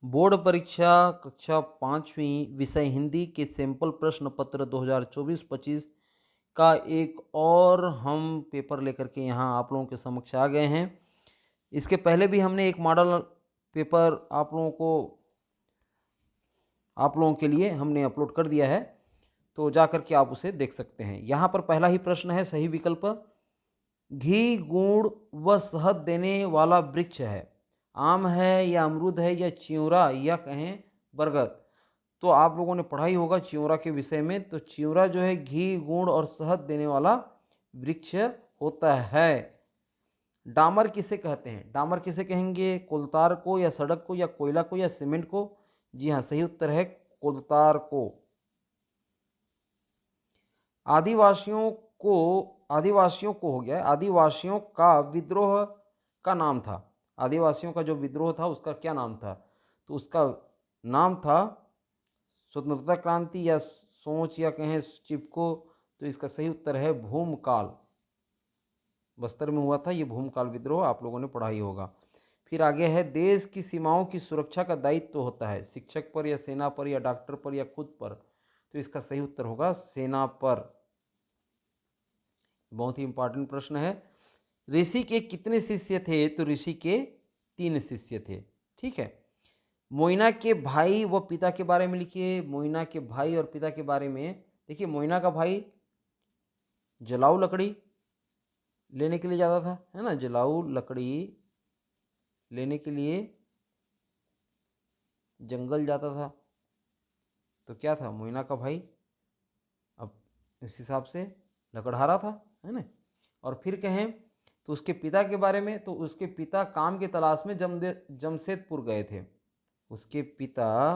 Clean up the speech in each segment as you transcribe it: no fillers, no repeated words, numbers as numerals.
Board परीक्षा कक्षा 5वीं विषय हिंदी के सैंपल प्रश्न पत्र 2024-25 का एक और हम पेपर लेकर के यहाँ आप लोगों के समक्ष आ गए हैं। इसके पहले भी हमने एक मॉडल पेपर आप लोगों के लिए हमने अपलोड कर दिया है, तो जा कर के आप उसे देख सकते हैं। यहाँ पर पहला ही प्रश्न है सही विकल्प। घी, गुड़ व शहद देने वाला वृक्ष है, आम है या अमरूद है या चिंवरा या कहें बरगद। तो आप लोगों ने पढ़ा ही होगा चिंवरा के विषय में। तो चिंवरा जो है घी, गुड़ और शहद देने वाला वृक्ष होता है। डामर किसे कहते हैं? डामर किसे कहेंगे? कोलतार को या सड़क को या कोयला को या सीमेंट को? जी हाँ, सही उत्तर है कोलतार को। आदिवासियों को हो गया, आदिवासियों का विद्रोह का नाम था। आदिवासियों का जो विद्रोह था उसका क्या नाम था? तो उसका नाम था स्वतंत्रता क्रांति या सोच या कहें चिपको। तो इसका सही उत्तर है भूमकाल। बस्तर में हुआ था ये भूमकाल विद्रोह, आप लोगों ने पढ़ा ही होगा। फिर आगे है, देश की सीमाओं की सुरक्षा का दायित्व तो होता है शिक्षक पर या सेना पर या डॉक्टर पर या खुद पर। तो इसका सही उत्तर होगा सेना पर। बहुत ही इंपॉर्टेंट प्रश्न है। ऋषि के कितने शिष्य थे? तो ऋषि के 3 शिष्य थे। ठीक है। मोइना के भाई व पिता के बारे में लिखिए। मोइना के भाई और पिता के बारे में देखिए, मोइना का भाई जलाऊ लकड़ी लेने के लिए जाता था, है ना, जलाऊ लकड़ी लेने के लिए जंगल जाता था। तो क्या था मोइना का भाई? अब इस हिसाब से लकड़हारा था, है ना। और फिर कहें तो उसके पिता के बारे में, तो उसके पिता काम की तलाश में जमशेदपुर गए थे। उसके पिता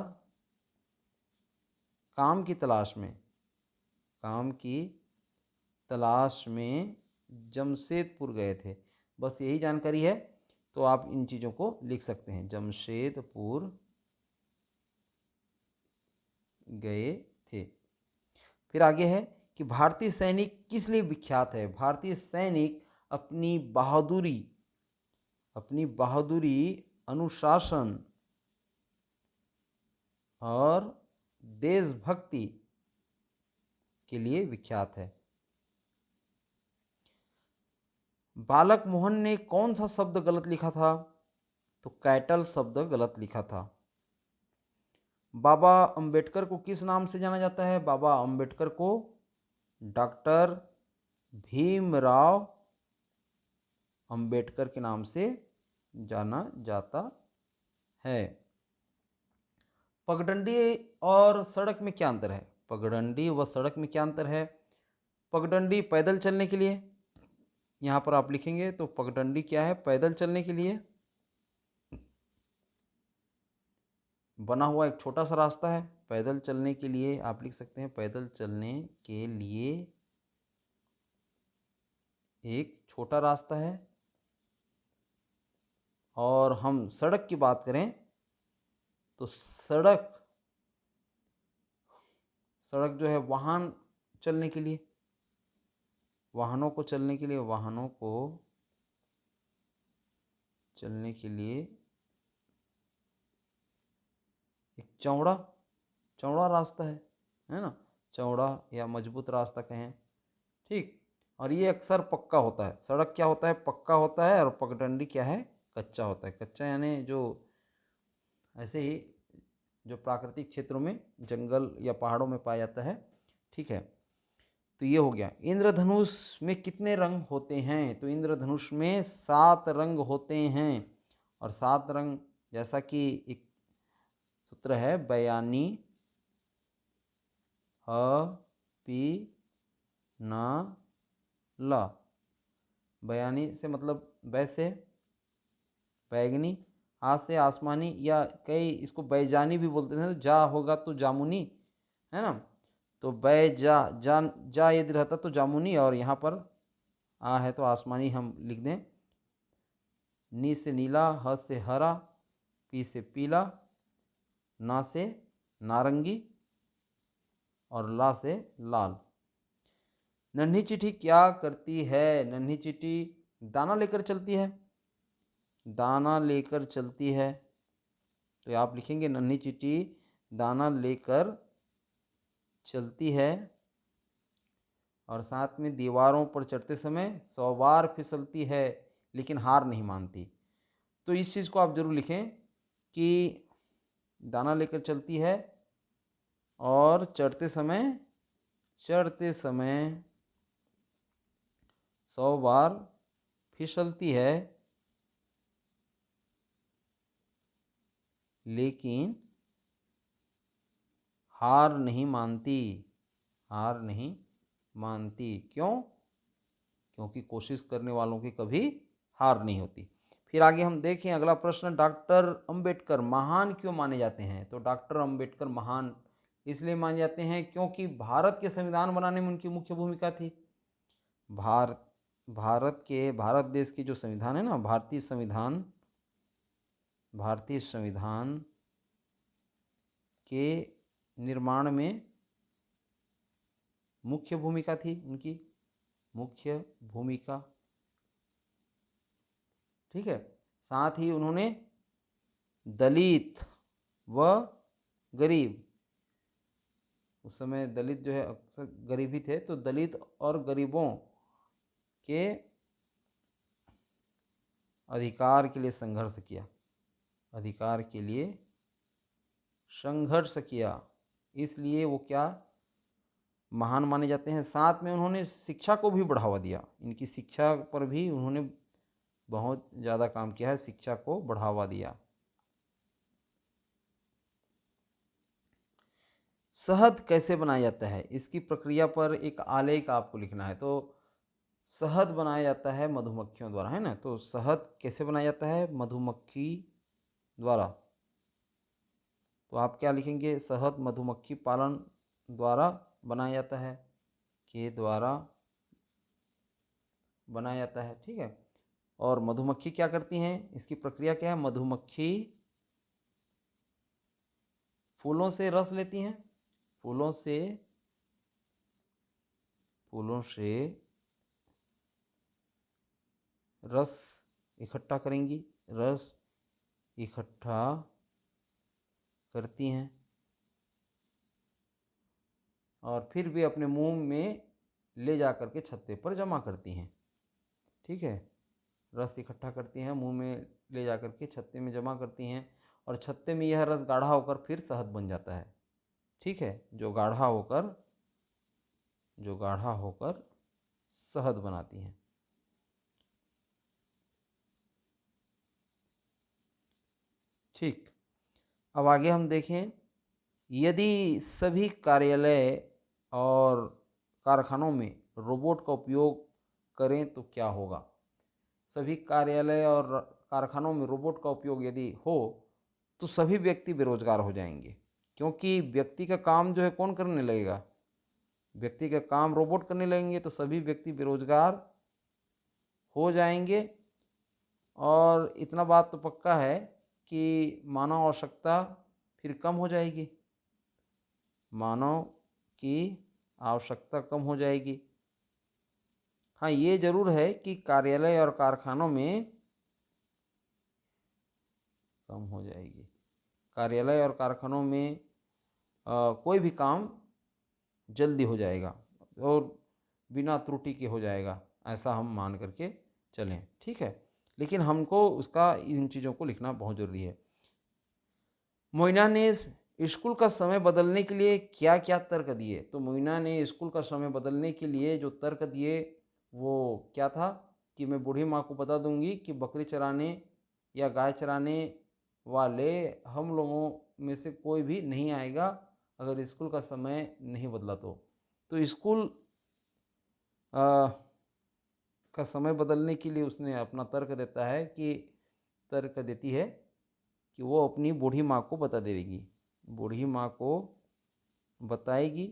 काम की तलाश में जमशेदपुर गए थे। बस यही जानकारी है, तो आप इन चीज़ों को लिख सकते हैं, जमशेदपुर गए थे। फिर आगे है कि भारतीय सैनिक किस लिए विख्यात है? भारतीय सैनिक अपनी बहादुरी, अनुशासन और देशभक्ति के लिए विख्यात है। बालक मोहन ने कौन सा शब्द गलत लिखा था? तो कैटल शब्द गलत लिखा था। बाबा अंबेडकर को किस नाम से जाना जाता है? बाबा अंबेडकर को डॉक्टर भीमराव अंबेडकर के नाम से जाना जाता है। पगडंडी और सड़क में क्या अंतर है? पगडंडी व सड़क में क्या अंतर है? पगडंडी पैदल चलने के लिए, यहाँ पर आप लिखेंगे तो पगडंडी क्या है? पैदल चलने के लिए बना हुआ एक छोटा सा रास्ता है। पैदल चलने के लिए आप लिख सकते हैं, पैदल चलने के लिए एक छोटा रास्ता है। और हम सड़क की बात करें तो सड़क जो है वाहन चलने के लिए, वाहनों को चलने के लिए एक चौड़ा रास्ता है ना, चौड़ा या मजबूत रास्ता कहें। ठीक। और ये अक्सर पक्का होता है। सड़क क्या होता है? पक्का होता है। और पगडंडी क्या है? कच्चा होता है। कच्चा यानी जो ऐसे ही जो प्राकृतिक क्षेत्रों में जंगल या पहाड़ों में पाया जाता है। ठीक है। तो ये हो गया। इंद्रधनुष में कितने रंग होते हैं? तो इंद्रधनुष में 7 रंग होते हैं। और 7 रंग जैसा कि एक सूत्र है, बयानी अ पी ना ला। बयानी से मतलब वैसे, बैगनी, आ से आसमानी, या कई इसको बैजानी भी बोलते हैं। तो जा होगा तो जामुनी, है ना। तो जा यदि रहता तो जामुनी, और यहाँ पर आ है तो आसमानी हम लिख दें। नी से नीला, ह से हरा, पी से पीला, ना से नारंगी और ला से लाल। नन्ही चिट्ठी क्या करती है? नन्ही चिट्ठी दाना लेकर चलती है। दाना लेकर चलती है। तो आप लिखेंगे नन्ही चींटी दाना लेकर चलती है और साथ में दीवारों पर चढ़ते समय 100 बार फिसलती है लेकिन हार नहीं मानती। तो इस चीज़ को आप जरूर लिखें कि दाना लेकर चलती है और चढ़ते समय 100 बार फिसलती है लेकिन हार नहीं मानती। हार नहीं मानती क्यों? क्योंकि कोशिश करने वालों की कभी हार नहीं होती। फिर आगे हम देखें अगला प्रश्न, डॉक्टर अंबेडकर महान क्यों माने जाते हैं? तो डॉक्टर अंबेडकर महान इसलिए माने जाते हैं क्योंकि भारत के संविधान बनाने में उनकी मुख्य भूमिका थी। भारत देश की जो संविधान है ना, भारतीय संविधान के निर्माण में मुख्य भूमिका थी उनकी, मुख्य भूमिका। ठीक है। साथ ही उन्होंने दलित व गरीब, उस समय दलित जो है अक्सर गरीब ही थे, तो दलित और गरीबों के अधिकार के लिए संघर्ष किया, अधिकार के लिए संघर्ष किया, इसलिए वो क्या महान माने जाते हैं। साथ में उन्होंने शिक्षा को भी बढ़ावा दिया, इनकी शिक्षा पर भी उन्होंने बहुत ज़्यादा काम किया है, शिक्षा को बढ़ावा दिया। शहद कैसे बनाया जाता है, इसकी प्रक्रिया पर एक आलेख आपको लिखना है। तो शहद बनाया जाता है मधुमक्खियों द्वारा, है ना। तो शहद कैसे बनाया जाता है? मधुमक्खी द्वारा। तो आप क्या लिखेंगे? शहद मधुमक्खी पालन द्वारा बनाया जाता है, के द्वारा बनाया जाता है। ठीक है। और मधुमक्खी क्या करती हैं, इसकी प्रक्रिया क्या है? मधुमक्खी फूलों से रस लेती हैं, फूलों से रस इकट्ठा करेंगी, रस इकट्ठा करती हैं और फिर भी अपने मुंह में ले जा कर के छत्ते पर जमा करती हैं। ठीक है। रस इकट्ठा करती हैं, मुंह में ले जा कर के छत्ते में जमा करती हैं और छत्ते में यह रस गाढ़ा होकर फिर शहद बन जाता है। ठीक है। जो गाढ़ा होकर शहद बनाती हैं। ठीक। अब आगे हम देखें, यदि सभी कार्यालय और कारखानों में रोबोट का उपयोग करें तो क्या होगा? सभी कार्यालय और कारखानों में रोबोट का उपयोग यदि हो तो सभी व्यक्ति बेरोजगार हो जाएंगे, क्योंकि व्यक्ति का काम जो है कौन करने लगेगा? व्यक्ति का काम रोबोट करने लगेंगे तो सभी व्यक्ति बेरोजगार हो जाएंगे। और इतना बात तो पक्का है कि मानव आवश्यकता फिर कम हो जाएगी, मानव की आवश्यकता कम हो जाएगी। हाँ, ये जरूर है कि कार्यालय और कारखानों में कम हो जाएगी, कार्यालय और कारखानों में कोई भी काम जल्दी हो जाएगा और बिना त्रुटि के हो जाएगा, ऐसा हम मान करके चलें। ठीक है। लेकिन हमको उसका इन चीज़ों को लिखना बहुत ज़रूरी है। मोइना ने स्कूल का समय बदलने के लिए क्या क्या तर्क दिए? तो मोइना ने स्कूल का समय बदलने के लिए जो तर्क दिए वो क्या था कि मैं बूढ़ी माँ को बता दूंगी कि बकरी चराने या गाय चराने वाले हम लोगों में से कोई भी नहीं आएगा अगर स्कूल का समय नहीं बदला तो स्कूल का समय बदलने के लिए उसने अपना तर्क देती है कि वो अपनी बूढ़ी माँ को बता देगी, बूढ़ी माँ को बताएगी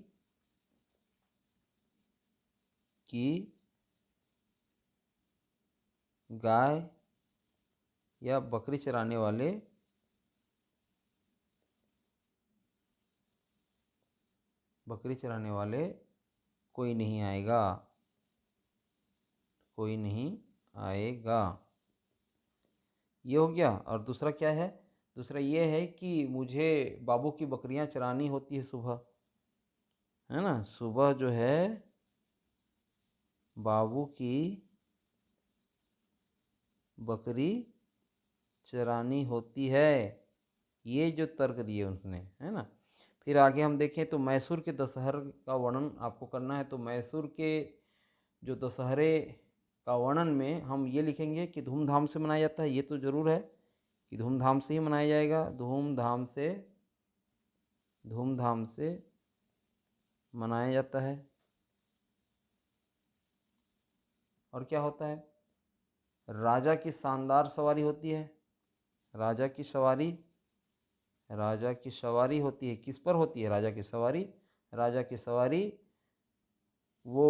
कि गाय या बकरी चराने वाले कोई नहीं आएगा, ये हो गया। और दूसरा क्या है? दूसरा ये है कि मुझे बाबू की बकरियां चरानी होती है सुबह, है ना। सुबह जो है बाबू की बकरी चरानी होती है, ये जो तर्क दिए उसने, है ना। फिर आगे हम देखें तो मैसूर के दशहरे का वर्णन आपको करना है। तो मैसूर के जो दशहरे का वर्णन में हम ये लिखेंगे कि धूमधाम से मनाया जाता है। ये तो ज़रूर है कि धूमधाम से ही मनाया जाएगा, धूमधाम से मनाया जाता है। और क्या होता है, राजा की शानदार सवारी होती है। राजा की सवारी होती है। किस पर होती है राजा की सवारी? राजा की सवारी वो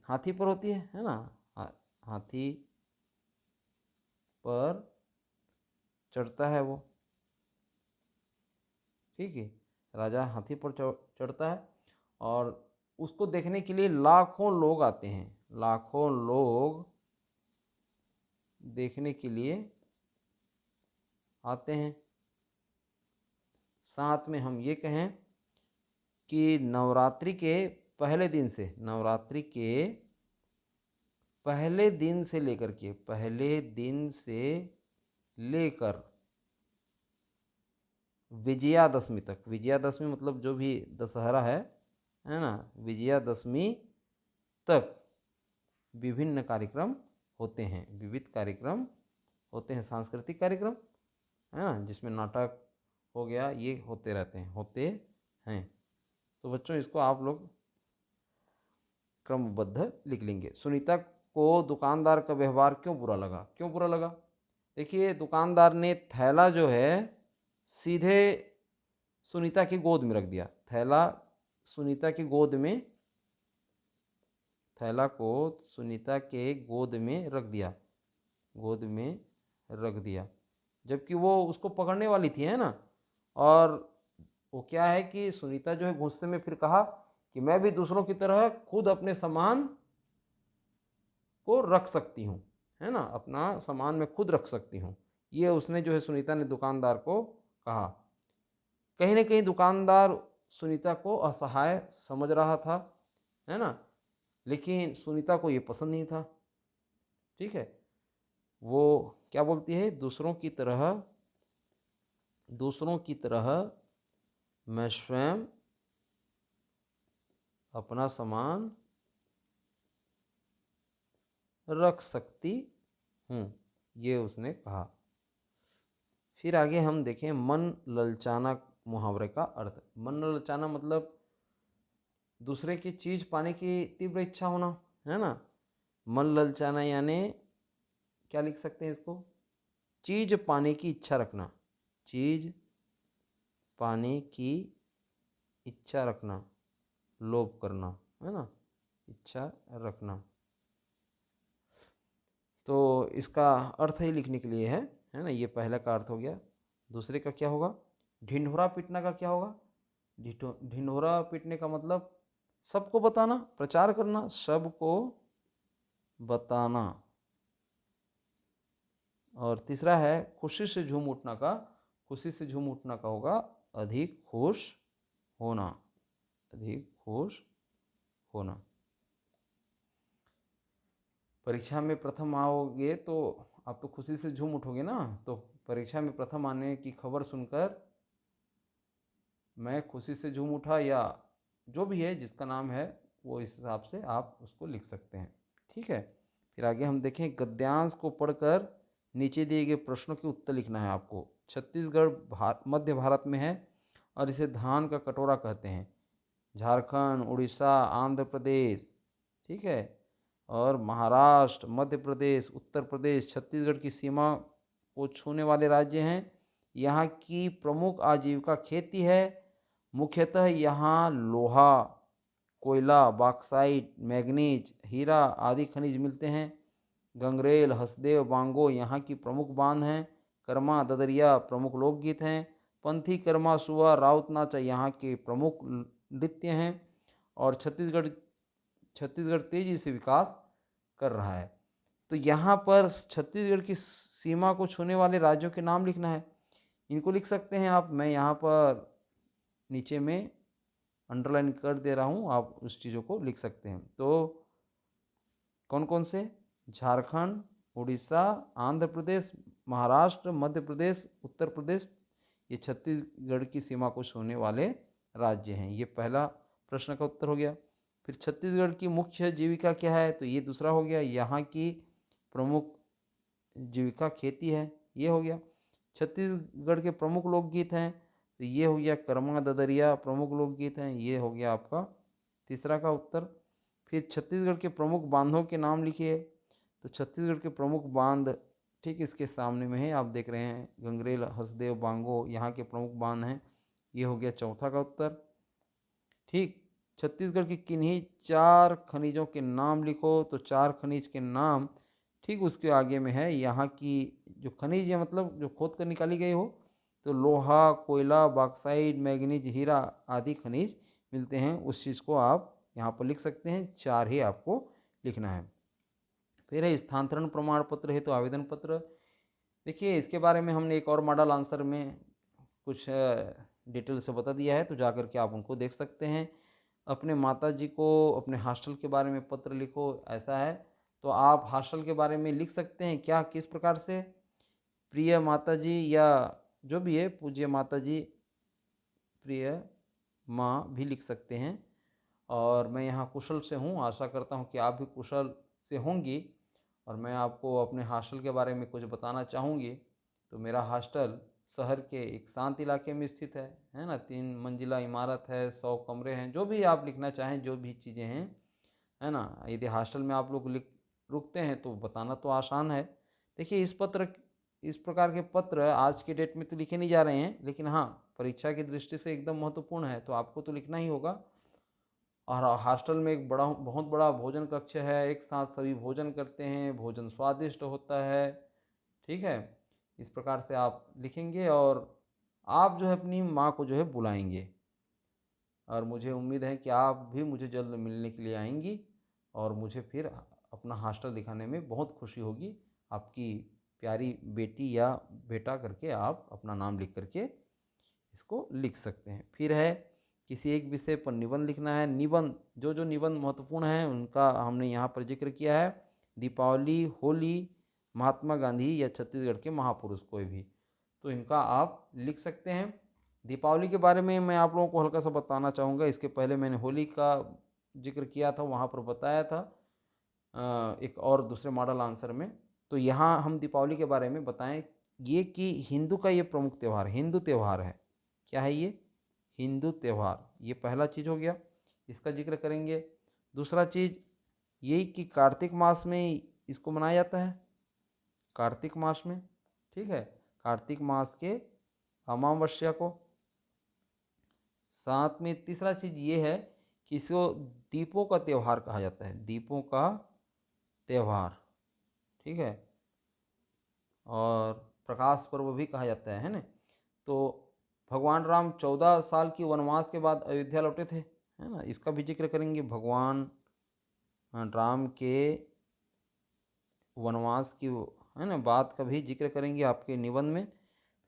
हाथी पर होती है ना। हाथी पर चढ़ता है वो, ठीक है। राजा हाथी पर चढ़ता है और उसको देखने के लिए लाखों लोग आते हैं। लाखों लोग देखने के लिए आते हैं। साथ में हम ये कहें कि नवरात्रि के पहले दिन से लेकर विजयादशमी तक, विजयादशमी मतलब जो भी दशहरा है ना, विजयादशमी तक विभिन्न कार्यक्रम होते हैं, विविध कार्यक्रम होते हैं, सांस्कृतिक कार्यक्रम, है ना, जिसमें नाटक हो गया, ये होते हैं। तो बच्चों इसको आप लोग क्रमबद्ध लिख लेंगे। सुनीता को दुकानदार का व्यवहार क्यों बुरा लगा? देखिए, दुकानदार ने थैला जो है सीधे सुनीता की गोद में रख दिया। थैला को सुनीता के गोद में रख दिया, जबकि वो उसको पकड़ने वाली थी, है ना। और वो क्या है कि सुनीता जो है गुस्से में फिर कहा कि मैं भी दूसरों की तरह खुद अपने सामान को रख सकती हूँ, है ना, अपना सामान मैं खुद रख सकती हूँ। ये उसने जो है सुनीता ने दुकानदार को कहा। कहीं ना कहीं दुकानदार सुनीता को असहाय समझ रहा था, है ना, लेकिन सुनीता को ये पसंद नहीं था, ठीक है। वो क्या बोलती है, दूसरों की तरह मैं स्वयं अपना सामान रख सकती हूँ, ये उसने कहा। फिर आगे हम देखें मन ललचाना मुहावरे का अर्थ। मन ललचाना मतलब दूसरे की चीज़ पाने की तीव्र इच्छा होना, है ना। मन ललचाना यानी क्या लिख सकते हैं इसको, चीज़ पाने की इच्छा रखना, चीज़ पाने की इच्छा रखना, लोभ करना, है ना, इच्छा रखना। तो इसका अर्थ ही लिखने के लिए है ना। ये पहला का अर्थ हो गया। दूसरे का क्या होगा, ढिंढोरा पीटना का क्या होगा? ढिंढोरा पीटने का मतलब सबको बताना, प्रचार करना, सबको बताना। और तीसरा है खुशी से झूम उठना का होगा अधिक खुश होना, अधिक खुश होना। परीक्षा में प्रथम आओगे तो आप तो खुशी से झूम उठोगे ना। तो परीक्षा में प्रथम आने की खबर सुनकर मैं खुशी से झूम उठा, या जो भी है जिसका नाम है वो इस हिसाब से आप उसको लिख सकते हैं, ठीक है। फिर आगे हम देखें, गद्यांश को पढ़कर नीचे दिए गए प्रश्नों के उत्तर लिखना है आपको। छत्तीसगढ़ मध्य भारत में है और इसे धान का कटोरा कहते हैं। झारखंड, उड़ीसा, आंध्र प्रदेश, ठीक है, और महाराष्ट्र, मध्य प्रदेश, उत्तर प्रदेश, छत्तीसगढ़ की सीमा को छूने वाले राज्य हैं। यहाँ की प्रमुख आजीविका खेती है। मुख्यतः यहाँ लोहा, कोयला, बॉक्साइट, मैग्नीज, हीरा आदि खनिज मिलते हैं। गंगरेल, हसदेव, बांगो यहाँ की प्रमुख बांध हैं। कर्मा, ददरिया प्रमुख लोकगीत हैं। पंथी, कर्मा, सुआ, राउत नाचा यहाँ के प्रमुख नृत्य हैं। और छत्तीसगढ़ तेजी से विकास कर रहा है। तो यहाँ पर छत्तीसगढ़ की सीमा को छूने वाले राज्यों के नाम लिखना है। इनको लिख सकते हैं आप। मैं यहाँ पर नीचे में अंडरलाइन कर दे रहा हूँ, आप उस चीज़ों को लिख सकते हैं। तो कौन कौन से? झारखंड, उड़ीसा, आंध्र प्रदेश, महाराष्ट्र, मध्य प्रदेश, उत्तर प्रदेश, ये छत्तीसगढ़ की सीमा को छूने वाले राज्य हैं। ये पहला प्रश्न का उत्तर हो गया। फिर छत्तीसगढ़ की मुख्य जीविका क्या है? तो ये दूसरा हो गया। यहाँ की प्रमुख जीविका खेती है, ये हो गया। छत्तीसगढ़ के प्रमुख लोकगीत हैं, तो ये हो गया कर्मा ददरिया प्रमुख लोकगीत हैं, ये हो गया आपका तीसरा का उत्तर। फिर छत्तीसगढ़ के प्रमुख बांधों के नाम लिखिए। तो छत्तीसगढ़ के प्रमुख बांध ठीक इसके सामने में है, आप देख रहे हैं, गंगरेल, हसदेव, बांगो यहाँ के प्रमुख बांध हैं, ये हो गया चौथा का उत्तर। ठीक, छत्तीसगढ़ की किन्हीं 4 खनिजों के नाम लिखो। तो 4 खनिज के नाम ठीक उसके आगे में है। यहाँ की जो खनिज है, मतलब जो खोद कर निकाली गई हो, तो लोहा, कोयला, बॉक्साइट, मैग्नीज, हीरा आदि खनिज मिलते हैं। उस चीज़ को आप यहाँ पर लिख सकते हैं। 4 ही आपको लिखना है। फिर है स्थानांतरण प्रमाण पत्र है तो आवेदन पत्र। देखिए, इसके बारे में हमने एक और मॉडल आंसर में कुछ डिटेल से बता दिया है, तो जा कर के आप उनको देख सकते हैं। अपने माताजी को अपने हॉस्टल के बारे में पत्र लिखो, ऐसा है। तो आप हॉस्टल के बारे में लिख सकते हैं क्या, किस प्रकार से? प्रिय माताजी, या जो भी है, पूज्य माताजी, प्रिय माँ भी लिख सकते हैं। और मैं यहाँ कुशल से हूँ, आशा करता हूँ कि आप भी कुशल से होंगी। और मैं आपको अपने हॉस्टल के बारे में कुछ बताना चाहूँगी। तो मेरा हॉस्टल शहर के एक शांत इलाके में स्थित है ना। 3 मंजिला इमारत है, 100 कमरे हैं, जो भी आप लिखना चाहें, जो भी चीज़ें हैं, है ना। यदि हॉस्टल में आप लोग रुकते हैं तो बताना तो आसान है। देखिए, इस प्रकार के पत्र आज के डेट में तो लिखे नहीं जा रहे हैं, लेकिन हाँ, परीक्षा की दृष्टि से एकदम महत्वपूर्ण है, तो आपको तो लिखना ही होगा। और हॉस्टल में एक बहुत बड़ा भोजन कक्ष है, एक साथ सभी भोजन करते हैं, भोजन स्वादिष्ट होता है। ठीक है, इस प्रकार से आप लिखेंगे और आप जो है अपनी माँ को जो है बुलाएंगे। और मुझे उम्मीद है कि आप भी मुझे जल्द मिलने के लिए आएंगी, और मुझे फिर अपना हॉस्टल दिखाने में बहुत खुशी होगी। आपकी प्यारी बेटी या बेटा करके आप अपना नाम लिख करके इसको लिख सकते हैं। फिर है किसी एक विषय पर निबंध लिखना है। निबंध, जो जो निबंध महत्वपूर्ण हैं उनका हमने यहाँ पर जिक्र किया है। दीपावली, होली, महात्मा गांधी या छत्तीसगढ़ के महापुरुष कोई भी, तो इनका आप लिख सकते हैं। दीपावली के बारे में मैं आप लोगों को हल्का सा बताना चाहूँगा। इसके पहले मैंने होली का जिक्र किया था, वहाँ पर बताया था एक और दूसरे मॉडल आंसर में। तो यहाँ हम दीपावली के बारे में बताएं ये कि हिंदू का ये प्रमुख त्यौहार, हिंदू त्यौहार है। क्या है ये? हिंदू त्यौहार। ये पहला चीज़ हो गया, इसका जिक्र करेंगे। दूसरा चीज़ यही कि कार्तिक मास में इसको मनाया जाता है, कार्तिक मास में। ठीक है, कार्तिक मास के अमावस्या को। साथ में तीसरा चीज़ ये है कि इसको दीपों का त्यौहार कहा जाता है, दीपों का त्यौहार। ठीक है, और प्रकाश पर्व भी कहा जाता है ना। तो भगवान राम 14 साल की वनवास के बाद अयोध्या लौटे थे, है ना। इसका भी जिक्र करेंगे, भगवान राम के वनवास की, है ना, बात का भी जिक्र करेंगे आपके निबंध में।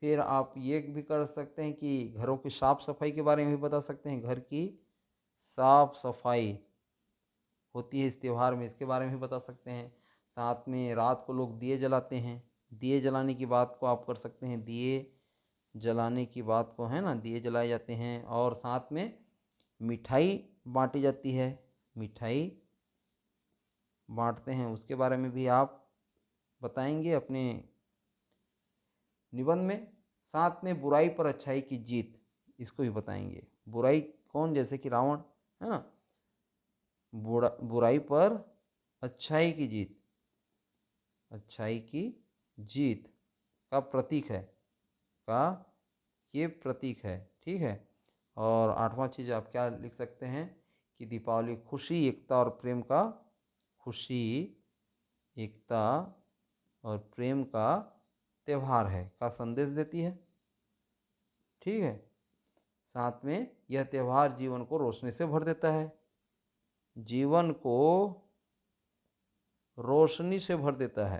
फिर आप ये भी कर सकते हैं कि घरों की साफ़ सफाई के बारे में भी बता सकते हैं। घर की साफ सफाई होती है इस त्यौहार में, इसके बारे में भी बता सकते हैं। साथ में रात को लोग दिए जलाते हैं, दिए जलाने की बात को आप कर सकते हैं। दिए जलाने की बात को, है ना, दिए जलाए जाते हैं। और साथ में मिठाई बांटी जाती है, मिठाई बांटते हैं, उसके बारे में भी आप बताएंगे अपने निबंध में। साथ में बुराई पर अच्छाई की जीत, इसको भी बताएंगे। बुराई कौन? जैसे कि रावण, है ना। बुराई पर अच्छाई की जीत, अच्छाई की जीत का प्रतीक है, का ये प्रतीक है। ठीक है, और 8वां चीज़ आप क्या लिख सकते हैं कि दीपावली खुशी, एकता और प्रेम का, खुशी, एकता और प्रेम का त्यौहार है, का संदेश देती है। ठीक है, साथ में यह त्यौहार जीवन को रोशनी से भर देता है, जीवन को रोशनी से भर देता है।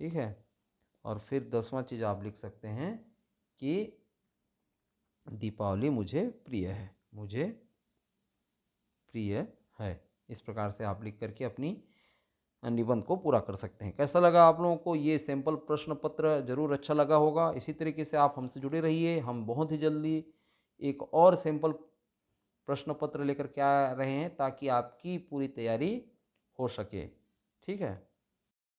ठीक है। और फिर 10वां चीज़ आप लिख सकते हैं कि दीपावली मुझे प्रिय है, मुझे प्रिय है। इस प्रकार से आप लिख करके अपनी निबंध को पूरा कर सकते हैं। कैसा लगा आप लोगों को ये सैंपल प्रश्न पत्र? जरूर अच्छा लगा होगा। इसी तरीके से आप हमसे जुड़े रहिए। हम बहुत ही जल्दी एक और सैंपल प्रश्न पत्र लेकर के आ रहे हैं ताकि आपकी पूरी तैयारी हो सके। ठीक है।